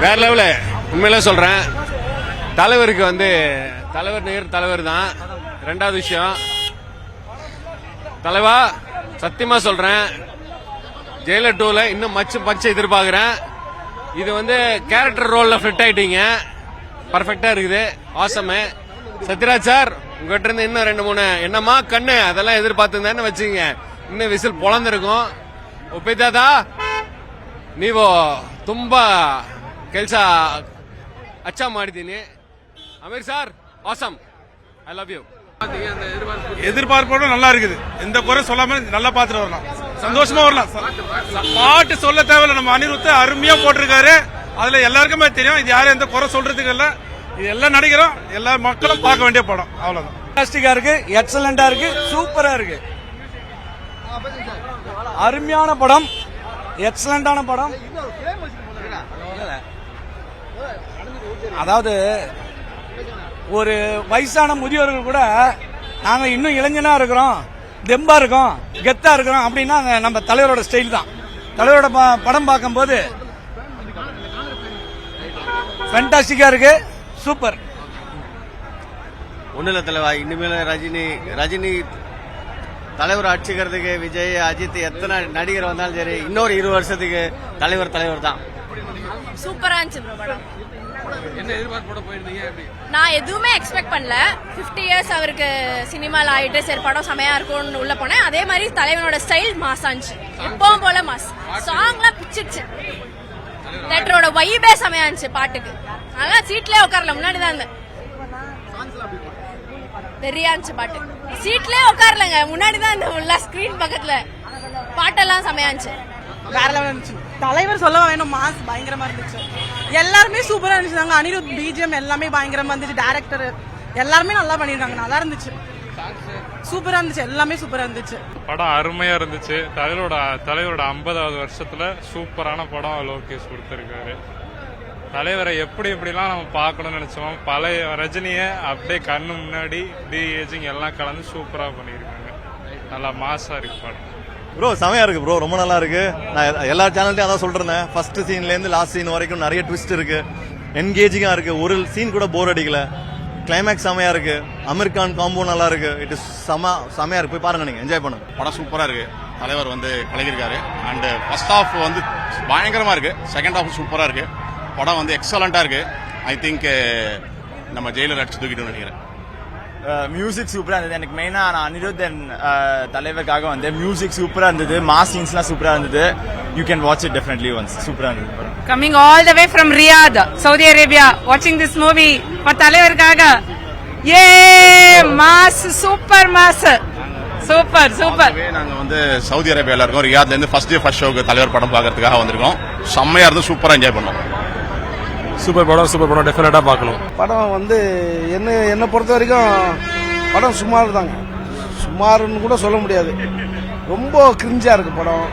வேற லெவலு. உண்மையில சொல்றேன், தலைவருக்கு வந்து தலைவர் நேர் தலைவர் தான். ரெண்டாவது விஷயம், தலைவா சத்தியமா சொல்றேன், ஜெயிலர் 2ல இன்னும் மச்ச எதிர்பார்க்கிறேன். இது வந்து கேரக்டர் ரோல்ல ஃபிட் ஆயிட்டீங்க, பர்ஃபெக்டா இருக்குது, ஆசமு. சத்யராஜ் சார், உங்ககிட்ட இருந்து இன்னும் 2-3 என்னமா கண்ணு அதெல்லாம் எதிர்பார்த்துருந்தேன்னு வச்சுங்க, இன்னும் விசில் பொழந்திருக்கும். ಒಪ್ಪಿದ್ದಾ ನೀವು ತುಂಬಾ ಕೆಲಸ ಅಚ್ಚಾ ಮಾಡಿದ್ದೀನಿ. Aamir sir awesome, I love you. எதிர்பார்ப்போட நல்லா இருக்குது, எந்த குறை சொல்லாம நல்லா பாத்துட்டு வரலாம், சந்தோஷமா வரலாம். பாட்டு சொல்ல தேவையில்ல, நம்ம அனிருத் அருமையா போட்டிருக்காரு. அதுல எல்லாருக்குமே தெரியும், இது யாரும் எந்த குறை சொல்றதுக்கு இல்ல. இது எல்லா நடிகரும் எல்லா மக்களும் பார்க்க வேண்டிய படம், அவ்வளவுதான். ஃபண்டாஸ்டிக்கா இருக்கு, எக்ஸலண்டா இருக்கு, சூப்பரா இருக்கு, அருமையான படம், எக்ஸலண்டான படம். அதாவது ஒரு வயசான முதியோர்கள் கூட நாங்க இன்னும் இளைஞனா இருக்கிறோம், தெம்பா இருக்கோம், கெத்தா இருக்கிறோம் அப்படின்னா நம்ம தலைவரோட ஸ்டைல் தான். தலைவரோட படம் பார்க்கும்போது ஃபண்டாஸ்டிக்கா இருக்கு, சூப்பர். ஒன்னும் இல்ல தலைவா, இனிமேல ரஜினி தலைவர் ஆட்சிக்கிறதுக்கு விஜய், அஜித் எத்தனை நடிகர் வந்தாலும் சரி, இன்னொரு 20 வருஷத்துக்கு தலைவர் தான். சூப்பரா இருந்துச்சு படம். என்ன எதிர்பார்ப்போட போயிருந்தீங்க? நான் எதுவுமே எக்ஸ்பெக்ட் பண்ணல. 50 இயர்ஸ் அவருக்கு சினிமால ஆயிட்டு சரி படம் செமையா இருக்கும்னு உள்ள போனேன். அதே மாதிரி தலைவனோட ஸ்டைல் மாஸ் ஆச்சு, எப்பவும் போல மாஸ். சாங்லாம் பிச்சிருச்சு, தேட்டரோட வைபே செமையா இருந்துச்சு. பாட்டுக்கு நல்லா சீட்லயே உட்காரல, முன்னாடி தான் இருந்தேன். வெறியா இருந்துச்சு பாட்டு, சீட்லயே உட்காரலங்க, முன்னாடி தான் இந்த உள்ள ஸ்கிரீன் பக்கத்துல. பாட்டெல்லாம் செமையா இருந்துச்சு, வேற லெவல் இருந்துச்சு. தலைவர் சொல்ல வேணும், மாஸ் பயங்கரமா இருந்துச்சு. எல்லாருமே சூப்பரா இருந்துச்சு. அனிருத் பிஜிஎம் எல்லாமே பயங்கரமா இருந்துச்சு. டைரக்டர் எல்லாருமே நல்லா பண்ணிருக்காங்க, நல்லா இருந்துச்சு, சூப்பரா இருந்துச்சு, எல்லாமே சூப்பரா இருந்துச்சு. படம் அருமையா இருந்துச்சு. தலைவரோட 50வது வருஷத்துல சூப்பரான படம் லோகேஷ் கொடுத்திருக்காரு. தலைவரை எப்படிலாம் நம்ம பார்க்கணும்னு நினைச்சோம், பழைய ரஜினியை அப்படியே கண்ணு முன்னாடி டி ஏஜிங் எல்லாம் கலந்து சூப்பரா பண்ணிருக்காங்க. நல்லா மாசா இருக்கு படம். ப்ரோ செமையா இருக்கு ப்ரோ, ரொம்ப நல்லா இருக்கு. நான் எல்லா சேனல்லையும் அதான் சொல்றேன், ஃபர்ஸ்ட் சீன்ல இருந்து லாஸ்ட் சீன் வரைக்கும் நிறைய ட்விஸ்ட் இருக்கு, என்கேஜிங்கா இருக்கு, ஒரு சீன் கூட போர் அடிக்கல, கிளைமேக்ஸ் செமையா இருக்கு, அமீர் கான் காம்போ நல்லா இருக்கு. இட் இஸ் செமையா இருக்கு, போய் பாருங்க, நீங்க என்ஜாய் பண்ணுங்க. படம் சூப்பரா இருக்கு, தலைவர் வந்து கலக்கிருக்காரு. அண்ட் ஃபர்ஸ்ட் ஹாஃப் வந்து பயங்கரமா இருக்கு, செகண்ட் ஹாஃப் சூப்பரா இருக்கு. படம் வந்து எக்ஸலண்டா இருக்கு. ஐ திங்க் நம்ம ஜெயிலர் அடிச்சு தூக்கிட்டு நினைக்கிறேன். மியூசிக் சூப்பரா இருந்தது. எனக்கு மெயினா நான் அனிருத் தலைவருக்காக வந்து மியூசிக் சூப்பரா இருந்தது, மாஸ் சீன்ஸ்லாம் சூப்பரா இருந்தது. You can watch it definitely once. சூப்பரா இருந்தது. Coming all the way from Riyadh, Saudi Arabia, watching this movie for தலைவருக்காக. Mass, super mass, super. நாங்க வந்து சவுதி அரேபியால இருக்கோம், ரியாத்ல இருந்து ஃபர்ஸ்ட் ஷோக்கு தலைவர் படம் பாக்கிறதுக்காக வந்திருக்கோம். செம்மையா இருந்து சூப்பரா என்ஜாய் பண்ணோம். சூப்பர் படம் டெஃபினட்டா பார்க்கணும். படம் வந்து என்ன பொறுத்த வரைக்கும் படம் சுமார் தாங்க, சுமாருன்னு கூட சொல்ல முடியாது, ரொம்ப கிரிஞ்சா இருக்கு படம்.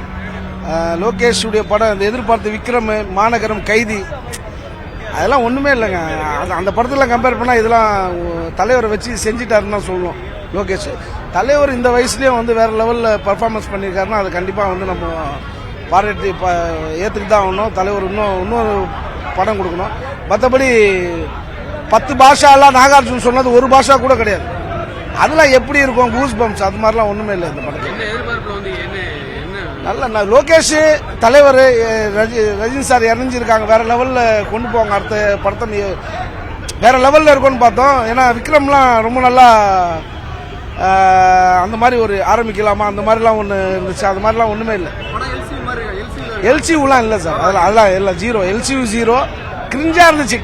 லோகேஷ் உடைய படம் எதிர்பார்த்து விக்ரம், மாநகரம், கைதி அதெல்லாம் ஒண்ணுமே இல்லைங்க. அந்த படத்துல கம்பேர் பண்ணா இதெல்லாம் தலைவரை வச்சு செஞ்சுட்டாருன்னு தான் சொல்லணும். லோகேஷ் தலைவர் இந்த வயசுலயும் வந்து வேற லெவல்ல பர்ஃபார்மன்ஸ் பண்ணியிருக்காருன்னா அது கண்டிப்பா வந்து நம்ம பாராட்டி ஏத்துக்கிட்டு தான் ஆகணும். தலைவர் இன்னொரு படம் கொடுக்கணும். மற்றபடி 10 பாஷா எல்லாம் நாகார்ஜுன் சொன்னது ஒரு பாஷா கூட கிடையாது. அதெல்லாம் எப்படி இருக்கும், கூஸ் பம்ப்ஸ் அது மாதிரிலாம் ஒண்ணுமே இல்லை இந்த படத்தில். நல்ல லோகேஷ் தலைவர் ரஜினி சார் இறஞ்சிருக்காங்க, வேற லெவல்ல கொண்டு போவாங்க. அடுத்த படத்தை வேற லெவல்ல இருக்கும்னு பார்த்தோம். ஏன்னா விக்ரம்லாம் ரொம்ப நல்லா அந்த மாதிரி ஒரு ஆரம்பிக்கலாமா அந்த மாதிரிலாம் ஒன்று இருந்துச்சு, அது மாதிரிலாம் ஒண்ணுமே இல்லை. எல்சியூலாம் இல்லை சார், அதெல்லாம் எல்லாம் ஜீரோ, எல்சியூ ஜீரோ. கிரிஞ்சா இருந்துச்சு,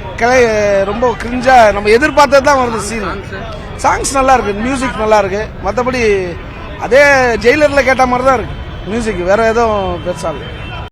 ரொம்ப கிரிஞ்சா நம்ம எதிர்பார்த்தது தான் வருது சீன். சாங்ஸ் நல்லா இருக்கு, மியூசிக் நல்லா இருக்கு. மற்றபடி அதே ஜெயிலர்ல கேட்ட மாதிரி தான் இருக்கு மியூசிக், வேற எதுவும் பெருசா இல்லை.